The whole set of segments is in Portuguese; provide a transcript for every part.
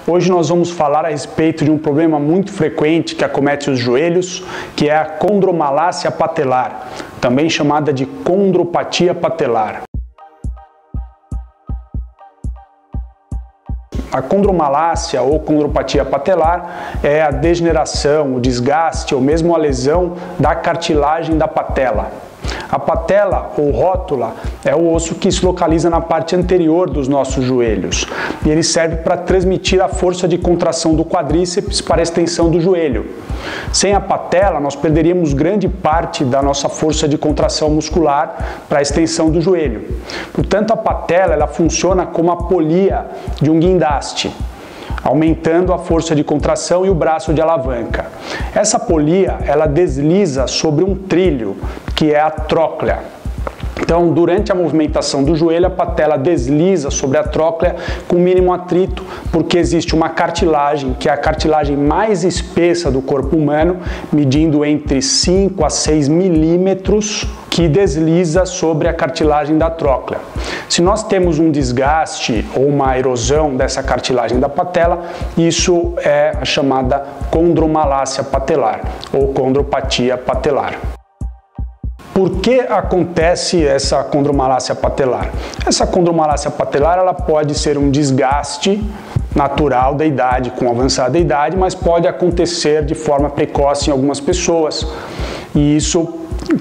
Hoje nós vamos falar a respeito de um problema muito frequente que acomete os joelhos, que é a condromalácia patelar, também chamada de condropatia patelar. A condromalácia ou condropatia patelar é a degeneração, o desgaste ou mesmo a lesão da cartilagem da patela. A patela ou rótula é o osso que se localiza na parte anterior dos nossos joelhos e ele serve para transmitir a força de contração do quadríceps para a extensão do joelho. Sem a patela, nós perderíamos grande parte da nossa força de contração muscular para a extensão do joelho. Portanto, a patela ela funciona como a polia de um guindaste, aumentando a força de contração e o braço de alavanca. Essa polia, ela desliza sobre um trilho, que é a tróclea. Então, durante a movimentação do joelho, a patela desliza sobre a tróclea com mínimo atrito, porque existe uma cartilagem, que é a cartilagem mais espessa do corpo humano, medindo entre 5 a 6 milímetros, que desliza sobre a cartilagem da tróclea. Se nós temos um desgaste ou uma erosão dessa cartilagem da patela, isso é a chamada condromalácia patelar ou condropatia patelar. Por que acontece essa condromalácia patelar? Essa condromalácia patelar ela pode ser um desgaste natural da idade, com avançada idade, mas pode acontecer de forma precoce em algumas pessoas. E isso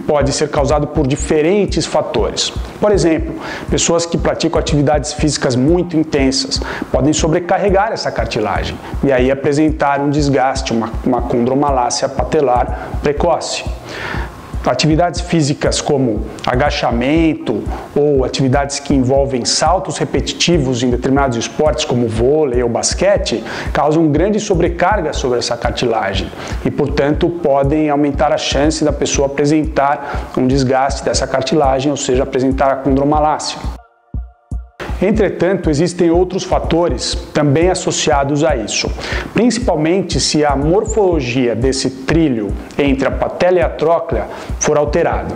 pode ser causado por diferentes fatores. Por exemplo, pessoas que praticam atividades físicas muito intensas podem sobrecarregar essa cartilagem e aí apresentar um desgaste, uma condromalácia patelar precoce. Atividades físicas como agachamento ou atividades que envolvem saltos repetitivos em determinados esportes como vôlei ou basquete causam grande sobrecarga sobre essa cartilagem e, portanto, podem aumentar a chance da pessoa apresentar um desgaste dessa cartilagem, ou seja, apresentar a condromalácia. Entretanto, existem outros fatores também associados a isso, principalmente se a morfologia desse trilho entre a patela e a tróclea for alterada.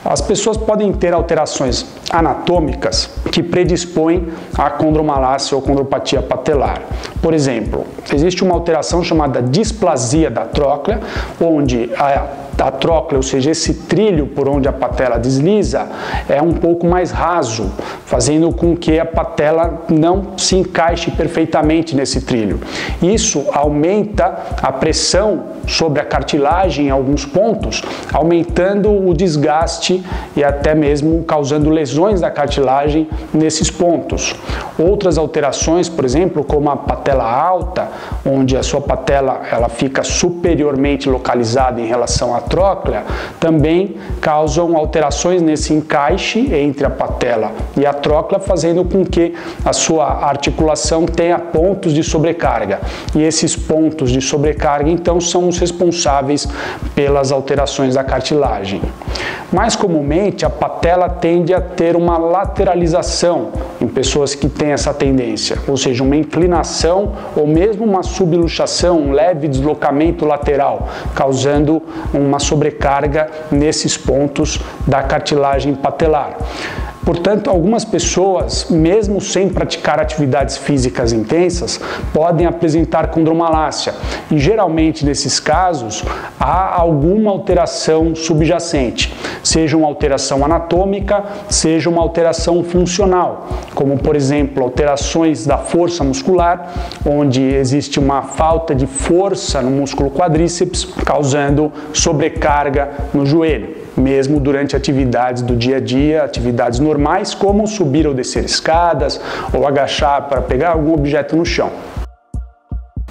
As pessoas podem ter alterações anatômicas que predispõem à condromalácia ou condropatia patelar. Por exemplo, existe uma alteração chamada displasia da tróclea, onde a tróclea, ou seja, esse trilho por onde a patela desliza, é um pouco mais raso, fazendo com que a patela não se encaixe perfeitamente nesse trilho. Isso aumenta a pressão sobre a cartilagem em alguns pontos, aumentando o desgaste e até mesmo causando lesões da cartilagem nesses pontos. Outras alterações, por exemplo, como a patela alta, onde a sua patela ela fica superiormente localizada em relação à tróclea, também causam alterações nesse encaixe entre a patela e a tróclea, fazendo com que a sua articulação tenha pontos de sobrecarga. E esses pontos de sobrecarga, então, são os responsáveis pelas alterações da cartilagem. Mais comumente, a patela tende a ter uma lateralização em pessoas que têm essa tendência, ou seja, uma inclinação ou mesmo uma subluxação, um leve deslocamento lateral, causando uma sobrecarga nesses pontos da cartilagem patelar. Portanto, algumas pessoas, mesmo sem praticar atividades físicas intensas, podem apresentar condromalácia e geralmente nesses casos há alguma alteração subjacente, seja uma alteração anatômica, seja uma alteração funcional, como por exemplo alterações da força muscular, onde existe uma falta de força no músculo quadríceps, causando sobrecarga no joelho, mesmo durante atividades do dia a dia, atividades normais, como subir ou descer escadas ou agachar para pegar algum objeto no chão.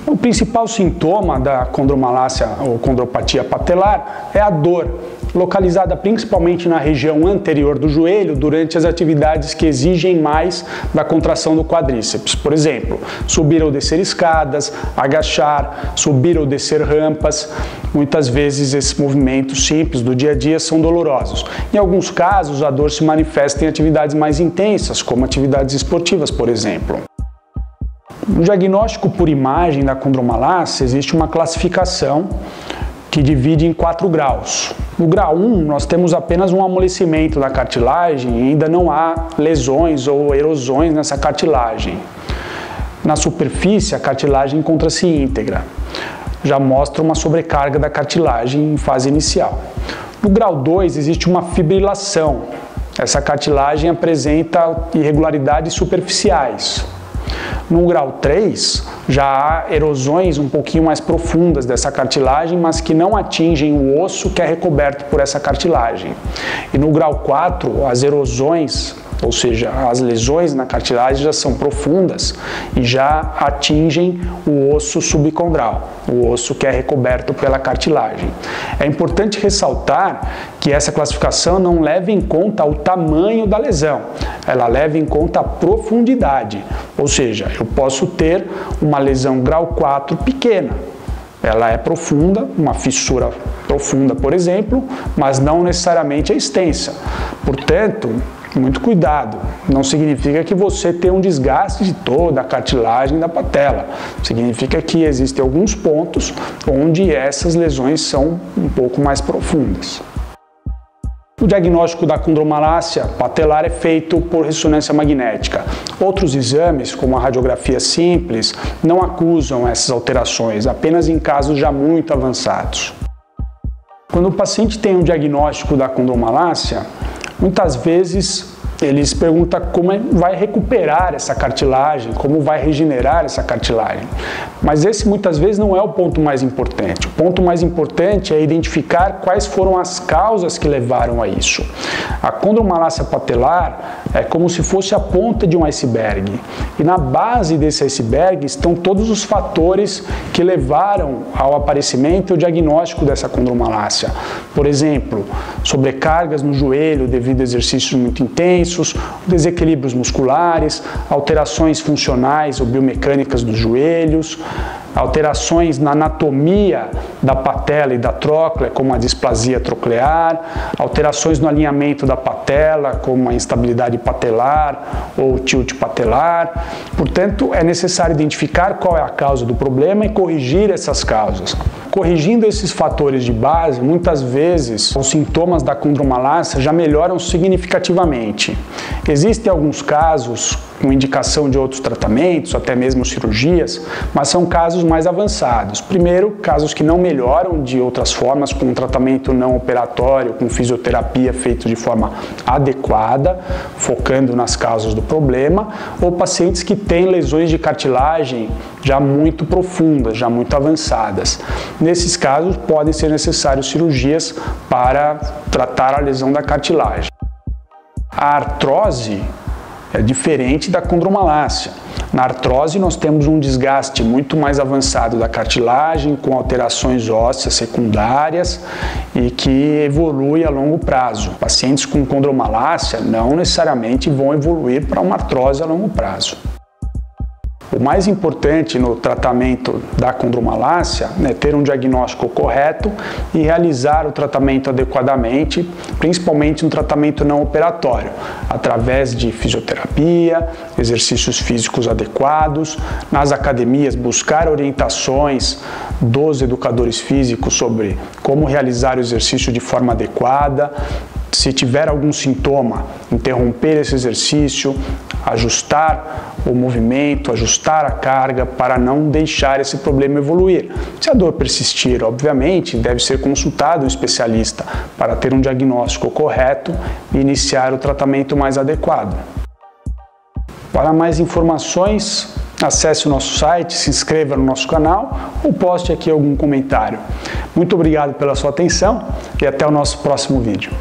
O principal sintoma da condromalácia ou condropatia patelar é a dor, localizada principalmente na região anterior do joelho durante as atividades que exigem mais da contração do quadríceps. Por exemplo, subir ou descer escadas, agachar, subir ou descer rampas. Muitas vezes esses movimentos simples do dia a dia são dolorosos. Em alguns casos, a dor se manifesta em atividades mais intensas, como atividades esportivas, por exemplo. No diagnóstico por imagem da condromalácia, existe uma classificação que divide em 4 graus. No grau 1, nós temos apenas um amolecimento da cartilagem e ainda não há lesões ou erosões nessa cartilagem. Na superfície, a cartilagem encontra-se íntegra. Já mostra uma sobrecarga da cartilagem em fase inicial. No grau 2, existe uma fibrilação. Essa cartilagem apresenta irregularidades superficiais. No grau 3, já há erosões um pouquinho mais profundas dessa cartilagem, mas que não atingem o osso que é recoberto por essa cartilagem. E no grau 4, as erosões, ou seja, as lesões na cartilagem já são profundas e já atingem o osso subcondral, o osso que é recoberto pela cartilagem. É importante ressaltar que essa classificação não leva em conta o tamanho da lesão, ela leva em conta a profundidade, ou seja, eu posso ter uma lesão grau 4 pequena. Ela é profunda, uma fissura profunda, por exemplo, mas não necessariamente é extensa. Portanto, muito cuidado, não significa que você tem um desgaste de toda a cartilagem da patela. Significa que existem alguns pontos onde essas lesões são um pouco mais profundas. O diagnóstico da condromalácia patelar é feito por ressonância magnética. Outros exames, como a radiografia simples, não acusam essas alterações, apenas em casos já muito avançados. Quando o paciente tem um diagnóstico da condromalácia, muitas vezes eles perguntam como vai recuperar essa cartilagem, como vai regenerar essa cartilagem. Mas esse muitas vezes não é o ponto mais importante. O ponto mais importante é identificar quais foram as causas que levaram a isso. A condromalácia patelar é como se fosse a ponta de um iceberg. E na base desse iceberg estão todos os fatores que levaram ao aparecimento e ao diagnóstico dessa condromalácia. Por exemplo, sobrecargas no joelho devido a exercícios muito intensos, desequilíbrios musculares, alterações funcionais ou biomecânicas dos joelhos, alterações na anatomia da patela e da tróclea, como a displasia troclear, alterações no alinhamento da patela, como a instabilidade patelar ou tilt patelar. Portanto, é necessário identificar qual é a causa do problema e corrigir essas causas. Corrigindo esses fatores de base, muitas vezes os sintomas da condromalácia já melhoram significativamente. Existem alguns casos com indicação de outros tratamentos, até mesmo cirurgias, mas são casos mais avançados. Primeiro, casos que não melhoram de outras formas, com um tratamento não operatório, com fisioterapia feito de forma adequada, focando nas causas do problema, ou pacientes que têm lesões de cartilagem já muito profundas, já muito avançadas. Nesses casos, podem ser necessárias cirurgias para tratar a lesão da cartilagem. A artrose é diferente da condromalácia. Na artrose, nós temos um desgaste muito mais avançado da cartilagem, com alterações ósseas secundárias e que evolui a longo prazo. Pacientes com condromalácia não necessariamente vão evoluir para uma artrose a longo prazo. O mais importante no tratamento da condromalácia é ter um diagnóstico correto e realizar o tratamento adequadamente, principalmente no tratamento não operatório, através de fisioterapia, exercícios físicos adequados, nas academias buscar orientações dos educadores físicos sobre como realizar o exercício de forma adequada. Se tiver algum sintoma, interromper esse exercício, ajustar o movimento, ajustar a carga para não deixar esse problema evoluir. Se a dor persistir, obviamente, deve ser consultado um especialista para ter um diagnóstico correto e iniciar o tratamento mais adequado. Para mais informações, acesse o nosso site, se inscreva no nosso canal ou poste aqui algum comentário. Muito obrigado pela sua atenção e até o nosso próximo vídeo.